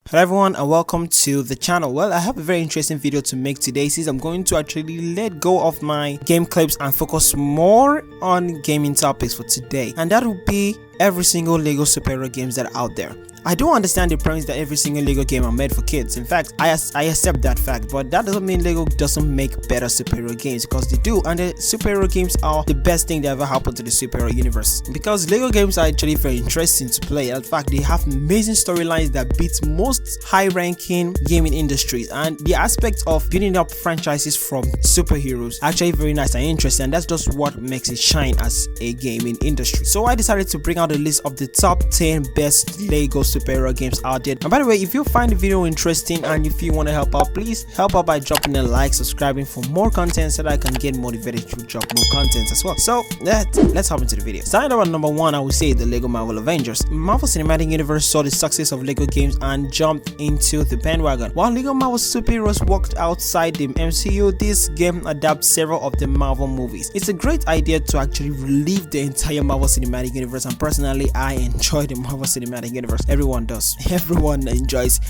Hello everyone and welcome to the channel. Well, I have a very interesting video to make today since I'm going to actually let go of my game clips and focus more on gaming topics for today, and that will be every single Lego superhero games that are out there. I do understand the premise that every single Lego game are made for kids. In fact, I accept that fact, but that doesn't mean Lego doesn't make better superhero games, because they do, and the superhero games are the best thing that ever happened to the superhero universe, because Lego games are actually very interesting to play. In fact, they have amazing storylines that beat most high-ranking gaming industries, and the aspect of building up franchises from superheroes are actually very nice and interesting, and that's just what makes it shine as a gaming industry. So I decided to bring out a list of the top 10 best Lego superhero games out there. And by the way, if you find the video interesting and if you want to help out, please help out by dropping a like, subscribing for more content so that I can get motivated to drop more content as well. So let's hop into the video. Starting out at number 1, I would say the Lego Marvel Avengers. Marvel Cinematic Universe saw the success of Lego games and jumped into the bandwagon. While Lego Marvel superheroes walked outside the MCU, this game adapts several of the Marvel movies. It's a great idea to actually relive the entire Marvel Cinematic Universe, and personally I enjoy the Marvel Cinematic Universe. Everyone does. Everyone enjoys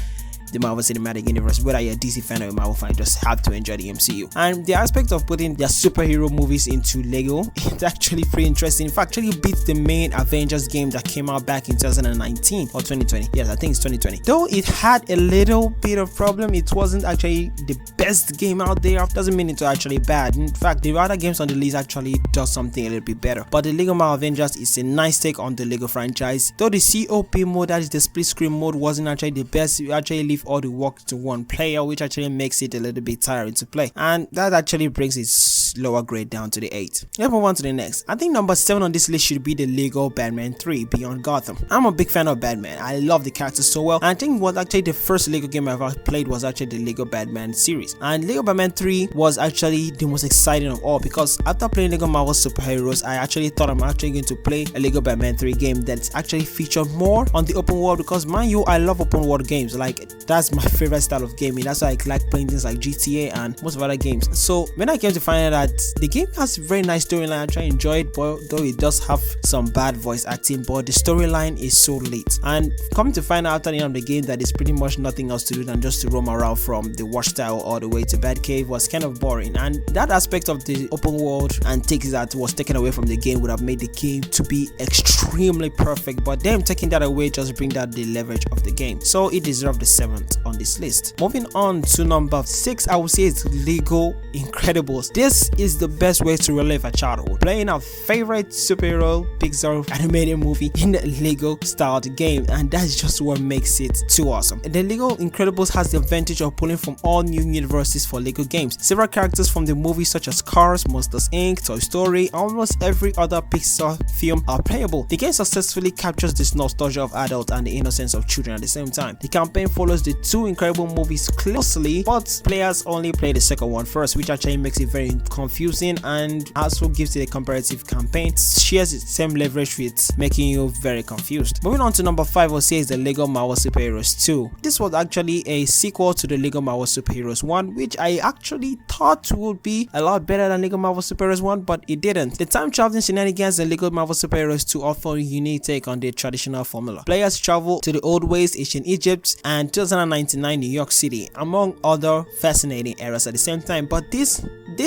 the Marvel Cinematic Universe, whether you're a DC fan or a Marvel fan. You just have to enjoy the MCU. And the aspect of putting their superhero movies into Lego, it's actually pretty interesting. In fact, actually beats the main Avengers game that came out back in 2019 or 2020. Yes, I think it's 2020. Though it had a little bit of problem, it wasn't actually the best game out there. Doesn't mean it's actually bad. In fact, the other games on the list actually does something a little bit better. But the Lego Marvel Avengers is a nice take on the Lego franchise. Though the COP mode, that is the split screen mode, wasn't actually the best. You actually leave all the work to one player, which actually makes it a little bit tiring to play, and that actually brings its lower grade down to the 8. Let's move on to the next. I think number 7 on this list should be the Lego Batman 3 Beyond Gotham. I'm a big fan of Batman. I love the character so well, and I think what actually the first Lego game I ever played was actually the Lego Batman series, and Lego Batman 3 was actually the most exciting of all, because after playing Lego Marvel superheroes, I actually thought I'm actually going to play a Lego Batman 3 game that's actually featured more on the open world, because mind you, I love open world games. Like, that's my favorite style of gaming. That's why I like playing things like GTA and most of other games. So when I came to find out that the game has a very nice storyline, I actually enjoyed it, but though it does have some bad voice acting, but the storyline is so lit. And coming to find out after the end of the game that it's pretty much nothing else to do than just to roam around from the watchtower all the way to Batcave was kind of boring, and that aspect of the open world and takes that was taken away from the game would have made the game to be extremely perfect, but them taking that away just bring down the leverage of the game, so it deserved the 7th on this list. Moving on to number 6, I would say it's Lego Incredibles. This is the best way to relive a childhood, playing our favorite superhero Pixar animated movie in the Lego styled game, and that's just what makes it too awesome. The Lego Incredibles has the advantage of pulling from all new universes for Lego games. Several characters from the movies such as Cars, Monsters Inc., Toy Story, almost every other Pixar film are playable. The game successfully captures this nostalgia of adults and the innocence of children at the same time. The campaign follows the two incredible movies closely, but players only play the second one first, which actually makes it very confusing, and also gives it a comparative campaign. It shares the same leverage with making you very confused. Moving on to number 5, I'll say is the Lego Marvel Superheroes 2. This was actually a sequel to the Lego Marvel Superheroes 1, which I actually thought would be a lot better than Lego Marvel Superheroes 1, but it didn't. The time traveling shenanigans in Lego Marvel Superheroes 2 offer a unique take on the traditional formula. Players travel to the Old West, ancient Egypt, and 2099 New York City, among other fascinating eras at the same time, but this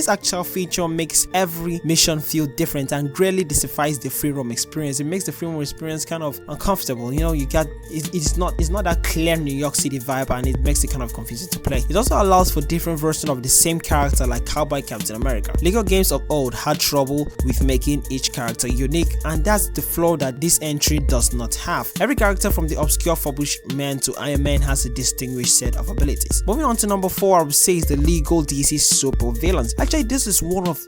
actual feature makes every mission feel different and greatly dissipates the free roam experience. It makes the free roam experience kind of uncomfortable. You know, it's not that clear New York City vibe, and it makes it kind of confusing to play. It also allows for different versions of the same character, like Cowboy Captain America. Lego games of old had trouble with making each character unique, and that's the flaw that this entry does not have. Every character from the obscure Furbish Man to Iron Man has a distinguished set of abilities. Moving on to number 4, I would say is the Lego DC Super Villains. Actually, this is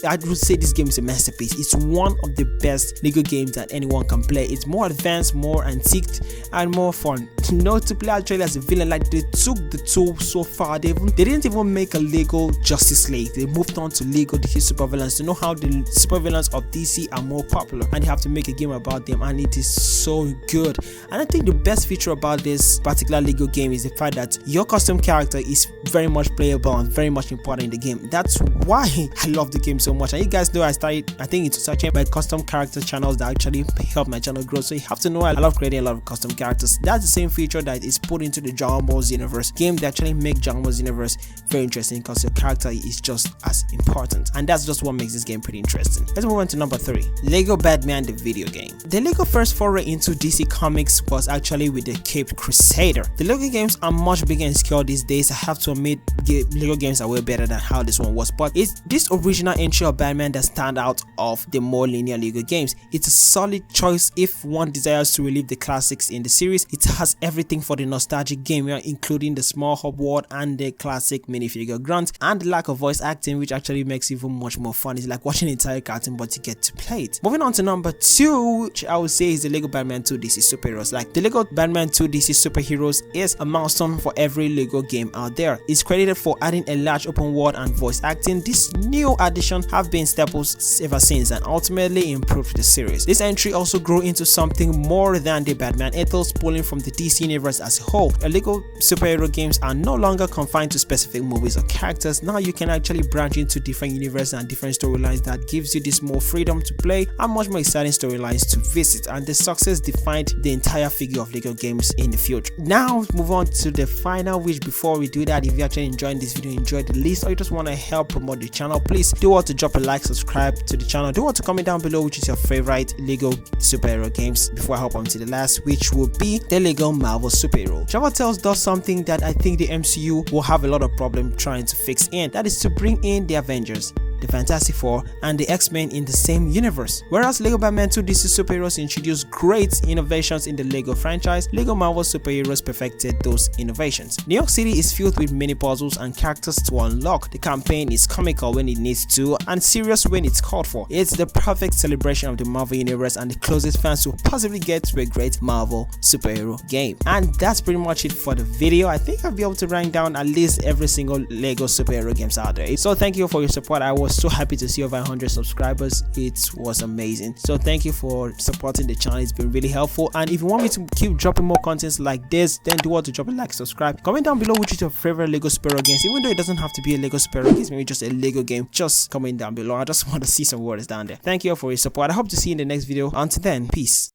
I would say this game is a masterpiece. It's one of the best Lego games that anyone can play. It's more advanced, more antiqued, and more fun. You know, to play actually as a villain, like they took the tool so far. They didn't even make a Lego Justice League. They moved on to Lego DC Super Villains. To know how the super villains of DC are more popular, and they have to make a game about them, and it is so good. And I think the best feature about this particular Lego game is the fact that your custom character is very much playable and very much important in the game. That's why I love the game so much. And you guys know I think it's searching my custom character channels that actually help my channel grow. So you have to know I love creating a lot of custom characters. That's the same feature that is put into the Dragon Ball universe game. They actually make Dragon Ball universe very interesting because your character is just as important, and that's just what makes this game pretty interesting. Let's move on to number 3, Lego Batman the video game. The Lego first foray into DC Comics was actually with the Caped Crusader. The Lego games are much bigger in scale these days. I have to admit, Lego games are way better than how this one was, but it's this original entry of Batman that stand out of the more linear Lego games. It's a solid choice if one desires to relive the classics in the series. It has everything for the nostalgic gamer, including the small hub world and the classic minifigure grunt, and the lack of voice acting, which actually makes it even much more fun. It's like watching an entire cartoon, but you get to play it. Moving on to number 2, which I would say is the Lego Batman 2 DC Superheroes. Like, the Lego Batman 2 DC Superheroes is a milestone for every Lego game out there. It's credited for adding a large open world and voice acting. This new addition have been staples ever since and ultimately improved the series. This entry also grew into something more than the Batman ethos, pulling from the DC universe as a whole. The Lego superhero games are no longer confined to specific movies or characters. Now you can actually branch into different universes and different storylines that gives you this more freedom to play and much more exciting storylines to visit, and the success defined the entire figure of Lego games in the future. Now move on to the final, which before we do that, if you're actually enjoying this video, enjoy the list, or you just want to help promote the channel, please do want to drop a like, subscribe to the channel, do want to comment down below which is your favorite Lego superhero games before I hop on to the last, which will be the Lego Marvel Superhero. Java Tales does something that I think the MCU will have a lot of problem trying to fix in, that is to bring in the Avengers, the Fantastic Four, and the X-Men in the same universe. Whereas Lego Batman 2 DC Superheroes introduced great innovations in the Lego franchise, Lego Marvel Superheroes perfected those innovations. New York City is filled with many puzzles and characters to unlock. The campaign is comical when it needs to and serious when it's called for. It's the perfect celebration of the Marvel universe and the closest fans will possibly get to a great Marvel superhero game. And that's pretty much it for the video. I think I'll be able to rank down at least every single Lego superhero games out there. So thank you for your support. I was so happy to see over 100 subscribers. It was amazing. So thank you for supporting the channel. It's been really helpful, and if you want me to keep dropping more contents like this, then do want to drop a like, subscribe, comment down below which is your favorite Lego superhero games, even though it doesn't have to be a Lego superhero game, maybe just a Lego game. Just comment down below. I just want to see some words down there. Thank you all for your support. I hope to see you in the next video. Until then, peace.